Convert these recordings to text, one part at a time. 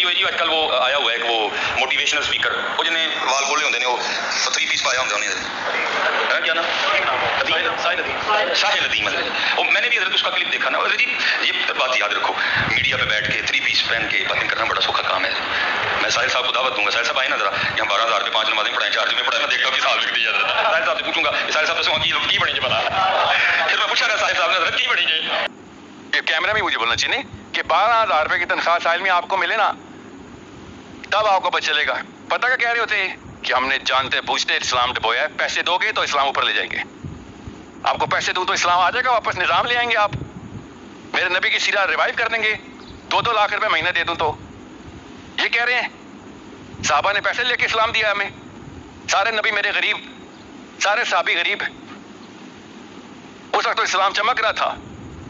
होए जी अजकल वो आया हुआ है कि वो मोटिवेशनल स्पीकर वो जिन्हें वाल गोले होंगे ने वो 3 पीस पाया होंगे उन्हें क्या नाम साहिल अदीम वो मैंने भी हजरत उसका क्लिप देखा ना। जी ये बात याद रखो, मीडिया पे बैठ के 3 पीस पहन के बातें करना बड़ा सौखा काम है। मैं साहिल साहब को दावत दूंगा, साहिल साहब आए ना जरा यहाँ 12,000 रुपये 5 नमाजें पढ़ाएं, 4 जुमे पढ़ाएं, मैं देखता हूँ कि साहब लिख दिया साहिल साहब से पूछूंगा साहिल साहब तो की बनेंगे बता फिर मैं पूछा साहिल साहब ने हजरत की बनेंगे। ये कैमरा में मुझे बोलना चाहिए कि 12,000 रुपये की तनख्वाह साल में आपको मिले ना तब आपको पता चलेगा। पता क्या कह रहे होते कि हमने जानते पूछते इस्लाम डबोया है, पैसे दोगे तो इस्लाम ऊपर ले जाएंगे, आपको पैसे दूं तो इस्लाम आ जाएगा वापस, निजाम ले आएंगे, आप मेरे नबी की सीरा रिवाइव कर देंगे, 2-2 लाख रुपए महीना दे दूं तो। ये कह रहे हैं साहबा ने पैसे लेके इस्लाम दिया हमें, सारे नबी मेरे गरीब, सारे साहबी गरीब। उस वक्त तो इस्लाम चमक रहा था,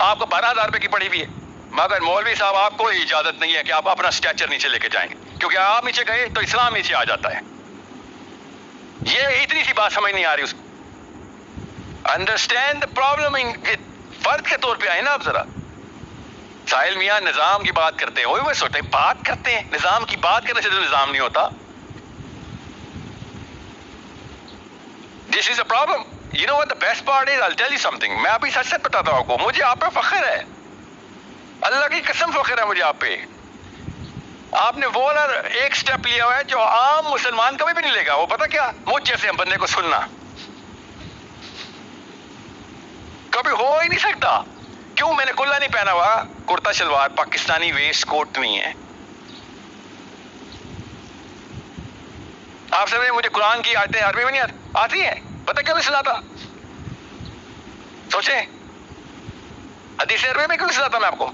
आपको 12,000 रुपए की पड़ी हुई है, मगर मौलवी साहब आपको इजाजत नहीं है कि आप अपना स्टैचर नीचे लेके जाएंगे, क्योंकि आप नीचे गए तो इस्लाम नीचे आ जाता है। ये इतनी सी बात समझ नहीं आ रही उसको। अंडरस्टैंड द प्रॉब्लम इन फर्द के तौर पे आए ना आप जरा। साहिल मियां निजाम की बात करते हैं, वो सोचते हैं बात करते हैं, निजाम की बात करने से तो निजाम नहीं होता। This is a problem. You know what the best part is, I will tell you something, मैं अभी सच सच बताता हूं आपको, मुझे आप पे फख्र है, अल्लाह की कसम फख्र है मुझे आप पे। आपने वो ना एक स्टेप लिया हुआ है जो आम मुसलमान कभी भी नहीं लेगा। वो पता क्या, मुझ जैसे बंदे को सुनना कभी हो ही नहीं सकता। क्यों? मैंने कुल्ला नहीं पहना हुआ, कुर्ता शलवार, पाकिस्तानी वेस्ट कोट नहीं है। आप समझे मुझे कुरान की आयतें अरबी में नहीं आती हैं, पता क्यों नहीं सुनाता? सोचे हदीस अरबी में क्यों नहीं सुनाता मैं आपको?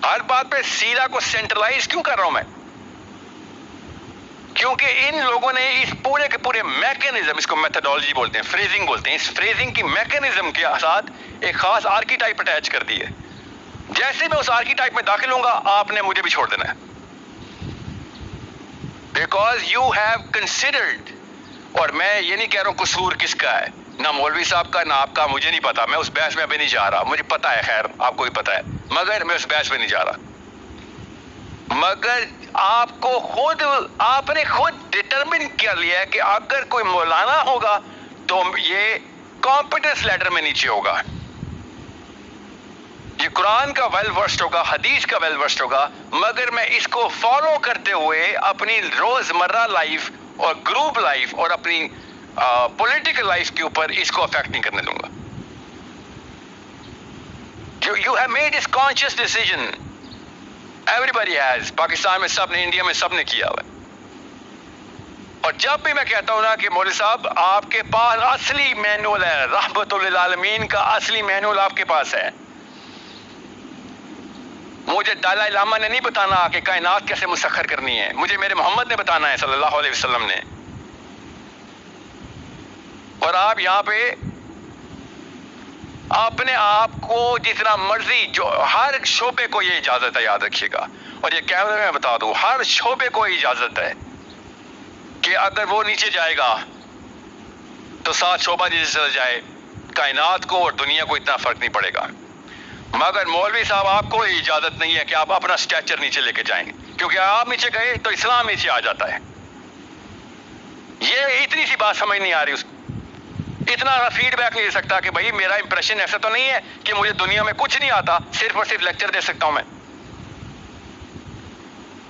हर बात पे सीरा को सेंट्रलाइज क्यों कर रहा हूं मैं? क्योंकि इन लोगों ने इस पूरे के पूरे मैकेनिज्म, इसको मेथोडोलॉजी बोलते हैं, फ्रेजिंग बोलते हैं, इस फ्रेजिंग की मैकेनिज्म के साथ एक खास आर्कीटाइप अटैच कर दी है। जैसे मैं उस आर्कीटाइप में दाखिल होऊंगा आपने मुझे भी छोड़ देना है, बिकॉज यू हैव कंसिडर्ड। और मैं ये नहीं कह रहा हूं कसूर किसका है, ना मौलवी साहब का ना आपका, मुझे नहीं पता, मैं उस बहस में अभी नहीं जा रहा, मुझे पता है, खैर आपको भी पता है, मगर मैं उस बहस में नहीं जा रहा। मगर आपको खुद, आपने खुद डिटरमिन कर लिया है कि अगर कोई मौलाना होगा तो ये कॉम्पिटेंस लेटर में नीचे होगा, ये कुरान का वेल वर्स्ड होगा, हदीस का वेल वर्स्ड होगा, मगर मैं इसको फॉलो करते हुए अपनी रोजमर्रा लाइफ और ग्रुप लाइफ और अपनी पॉलिटिकल लाइफ के ऊपर इसको अफेक्ट नहीं करने दूंगा। You have made this conscious decision, everybody has, Pakistan में सबने, इंडिया में सबने किया हुआ है। और जब भी मैं कहता हूं ना कि मौलवी साहब आपके पास असली मैनुअल है, रहमतुल लिल आलमीन का असली मैनुअल आपके पास है, मुझे दलाई लामा ने नहीं बताना कि कायनात कैसे मुसख्खर करनी है, मुझे मेरे मोहम्मद ने बताना है सल्लल्लाहु अलैहि वसल्लम ने। और आप यहां पे अपने आप को जितना मर्जी, जो हर शोबे को ये इजाजत है, याद रखिएगा, और ये कैमरे में बता दूं, हर शोबे को इजाजत है कि अगर वो नीचे जाएगा तो साथ शोबा नीचे चला जाए, कायनात को और दुनिया को इतना फर्क नहीं पड़ेगा। मगर मौलवी साहब आपको इजाजत नहीं है कि आप अपना स्टैचर नीचे लेके जाएंगे, क्योंकि आप नीचे गए तो इस्लाम नीचे आ जाता है। ये इतनी सी बात समझ नहीं आ रही उसको, इतना फीडबैक नहीं दे सकता कि भाई मेरा इंप्रेशन ऐसा तो नहीं है कि मुझे दुनिया में कुछ नहीं आता, सिर्फ और सिर्फ लेक्चर दे सकता हूं मैं।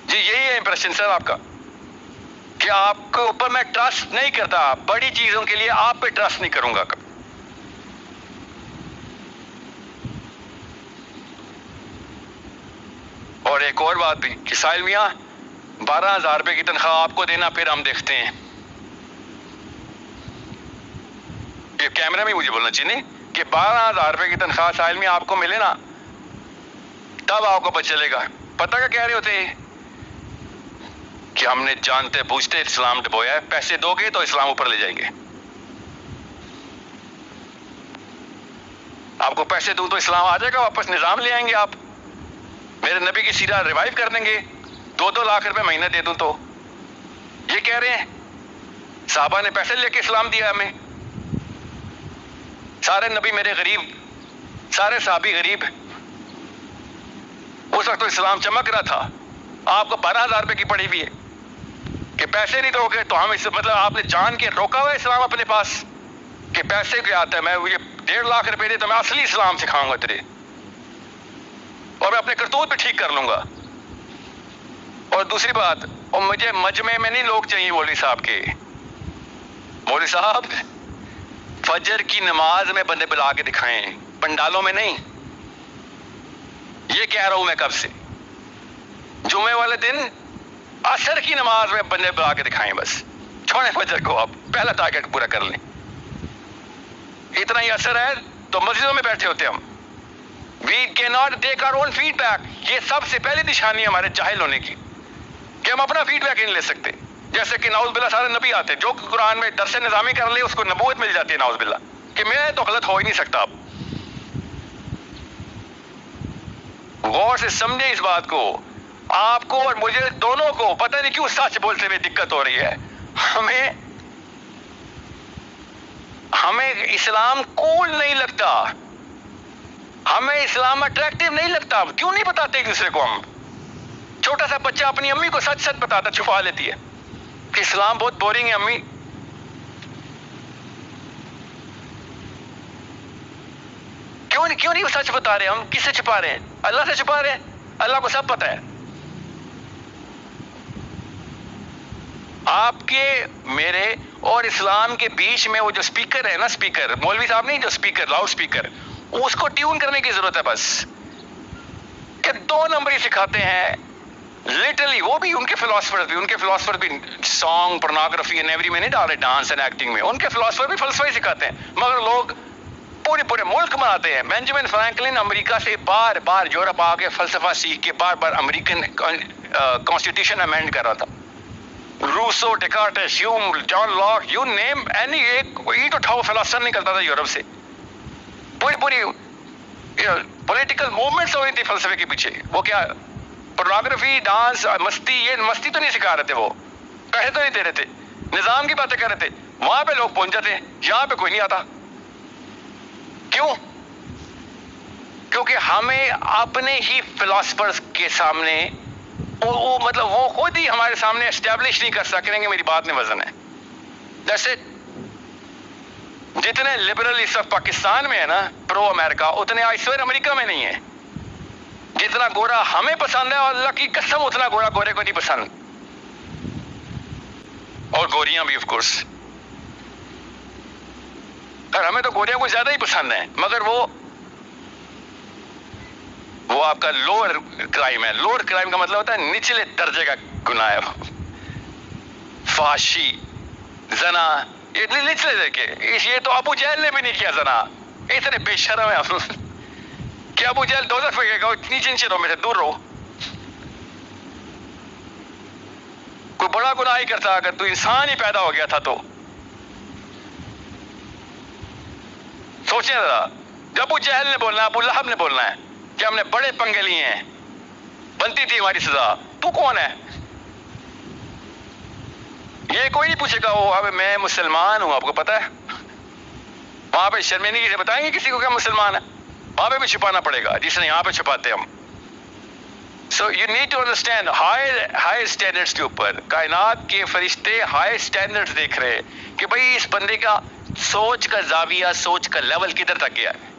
जी यही है इंप्रेशन सर आपका, कि आपके ऊपर मैं ट्रस्ट नहीं करता, बड़ी चीजों के लिए आप पे ट्रस्ट नहीं करूंगा कभी। और एक और बात भी कि साहिल मियां 12,000 रुपए की तनख्वाह आपको देना, फिर हम देखते हैं। ये कैमरा में मुझे बोलना चाहिए कि 12,000 रुपए की तनख्वाह साहिल में आपको मिले ना तब आपको पता चलेगा। पता क्या कह रहे होते कि हमने जानते पूछते इस्लाम डबोया है, पैसे दोगे तो इस्लाम ऊपर ले जाएंगे, आपको पैसे दूं तो इस्लाम आ जाएगा वापस, निजाम ले आएंगे, आप मेरे नबी की सीरा रिवाइव कर देंगे, 2-2 लाख रुपए महीना दे दूं तो। ये कह रहे हैं साहबा ने पैसे लेके इस्लाम दिया हमें, सारे नबी मेरे गरीब, सारे साहबी गरीब। उस वक्त तो इस्लाम चमक रहा था। आपको 12,000 रुपए की पड़ी हुई है कि पैसे नहीं दोगे तो हम इस मतलब आपने जान के रोका हुआ इस्लाम अपने पास कि पैसे क्या आता है, मैं ये 1.5 लाख रुपए दे तो मैं असली इस्लाम सिखाऊंगा तेरे, और मैं अपने करतूत भी ठीक कर लूंगा। और दूसरी बात, और मुझे मजमे में नहीं लोग चाहिए मौलवी साहब के। मौलवी साहब फजर की नमाज में बंदे बुला के दिखाएं, पंडालों में नहीं। ये कह रहा हूं मैं कब से, जुमे वाले दिन असर की नमाज में बंदे बुला के दिखाएं, बस छोड़े फजर को, आप पहला टारगेट पूरा कर लें। इतना ही असर है तो मस्जिदों में बैठे होते हम। We can not take our own feedback. ये सबसे पहली निशानी है हमारे जाहिल होने की कि हम अपना फीडबैक नहीं ले सकते। जैसे कि नाउज़ सारे नबी आते, जो कुरान में दरसे निज़ामी कर ले उसको नबूवत मिल जाती है नाउज़ बिल्ला, कि मैं तो गलत हो ही नहीं सकता। अब गौर से समझे इस बात को। आपको और मुझे दोनों को पता नहीं क्यों सच बोलते हुए दिक्कत हो रही है। हमें इस्लाम कूल नहीं लगता, हमें इस्लाम अट्रैक्टिव नहीं लगता। क्यों नहीं बताते एक दूसरे को हम? छोटा सा बच्चा अपनी अम्मी को सच सच बताता, छुपा लेती है कि इस्लाम बहुत बोरिंग है अम्मी। क्यों नहीं सच बता रहे हम? किससे छुपा रहे हैं? अल्लाह से छुपा रहे हैं। अल्लाह को सब पता है। आपके मेरे और इस्लाम के बीच में वो जो स्पीकर है ना, स्पीकर मौलवी साहब नहीं, जो स्पीकर लाउड स्पीकर, उसको ट्यून करने की जरूरत है बस। कि 2 नंबर ही सिखाते हैं लिटरली। वो भी उनके फिलोसफर भी सॉन्ग पोर्नोग्राफी एंड एवरी में नहीं डाल रहे, डांस एंड एक्टिंग में। उनके फिलोसफर भी फलसफा ही सिखाते हैं, मगर लोग पूरे मुल्क बनाते हैं। बेंजामिन फ्रैंकलिन अमेरिका से बार बार यूरोप आके फलसफा सीख के बार बार अमेरिकन कॉन्स्टिट्यूशन अमेंड कर रहा था। Rousseau, Descartes, Hume, John Locke, you name any, एक ईट उठाओ फिलोसफर निकलता था यूरोप से। पूरी पॉलिटिकल मूवमेंट्स हो रही थी फलसफे के पीछे। वो क्या पोर्नोग्राफी, डांस, मस्ती, ये मस्ती तो नहीं सिखा रहे थे, वो पैसे तो नहीं दे रहे थे, निजाम की बातें कर रहे थे। वहां पे लोग पहुंच जाते हैं, यहां पे कोई नहीं आता। क्यों? क्योंकि हमें अपने ही फिलोसफर्स के सामने वो मतलब वो खुद ही हमारे सामने एस्टेब्लिश नहीं कर सकेंगे मेरी बात में वजन है। जैसे जितने लिबरल इस वक्त पाकिस्तान में है ना, प्रो अमेरिका, उतने आइसवेर अमेरिका में नहीं है। जितना गोरा हमें पसंद है, और अल्लाह की कसम उतना गोरा गोरे को नहीं पसंद, और गोरियां भी ऑफ कोर्स। और हमें तो गोरियां को ज्यादा ही पसंद है, मगर वो आपका लोअर क्राइम है। लोअर क्राइम का मतलब होता है निचले दर्जे का गुनाह है। फाशी, जना, ये निचले दर्जे के। ये तो अबू जहल ने भी नहीं किया जना, इतने बेशर्म है आप कि अबू जहल दोज़ख में गएगा, नीचे नीचे रहो, मेरे दूर रहो। कोई बड़ा गुनाह ही करता अगर तू इंसान ही पैदा हो गया था तो। सोचें जरा, जब अबू जहल ने बोलना है, अबू लहब ने बोलना है कि हमने बड़े पंगे लिए हैं, बनती थी हमारी सजा, तू कौन है? ये कोई नहीं पूछेगा वो, अब मैं मुसलमान हूं, आपको पता है। वहां पे शर्मिंदगी से बताएंगे किसी को क्या मुसलमान है? वहां पे भी छुपाना पड़ेगा जिसने यहां पे छुपाते हम। So you need to understand, high standards के ऊपर कायनात के फरिश्ते हाई स्टैंडर्ड्स देख रहे हैं कि भाई इस बंदे का सोच का जाविया, सोच का लेवल किधर तक गया है।